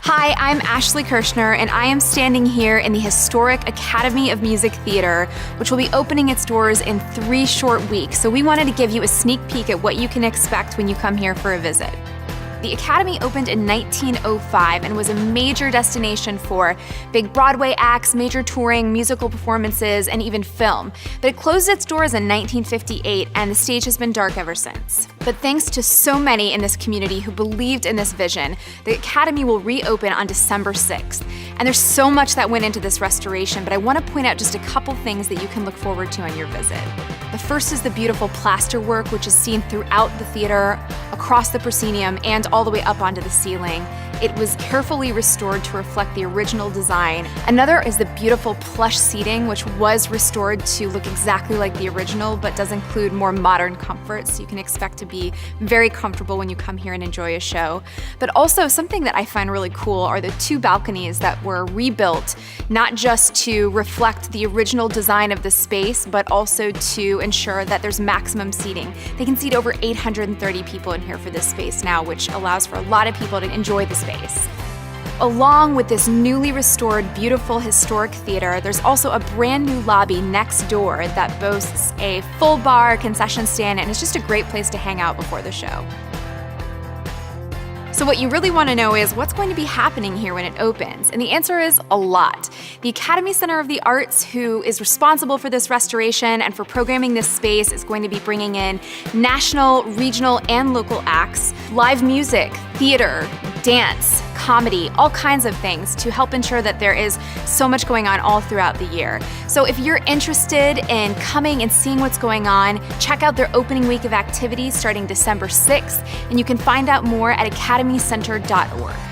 Hi, I'm Ashley Kirshner, and I am standing here in the historic Academy of Music Theater, which will be opening its doors in 3 short weeks. So we wanted to give you a sneak peek at what you can expect when you come here for a visit. The Academy opened in 1905 and was a major destination for big Broadway acts, major touring, musical performances, and even film. But it closed its doors in 1958, and the stage has been dark ever since. But thanks to so many in this community who believed in this vision, the Academy will reopen on December 6th. And there's so much that went into this restoration, but I want to point out just a couple things that you can look forward to on your visit. The first is the beautiful plaster work, which is seen throughout the theater, across the proscenium, and all the way up onto the ceiling. It was carefully restored to reflect the original design. Another is the beautiful plush seating, which was restored to look exactly like the original, but does include more modern comforts, so you can expect to be very comfortable when you come here and enjoy a show. But also something that I find really cool are the 2 balconies that were rebuilt, not just to reflect the original design of the space, but also to ensure that there's maximum seating. They can seat over 830 people in here for this space now, which allows for a lot of people to enjoy the space. Along with this newly restored, beautiful historic theater, there's also a brand new lobby next door that boasts a full bar, concession stand, and it's just a great place to hang out before the show. So what you really want to know is what's going to be happening here when it opens, and the answer is a lot. The Academy Center of the Arts, who is responsible for this restoration and for programming this space, is going to be bringing in national, regional, and local acts, live music, theater, dance, comedy, all kinds of things to help ensure that there is so much going on all throughout the year. So if you're interested in coming and seeing what's going on, check out their opening week of activities starting December 6th, and you can find out more at academycenter.org.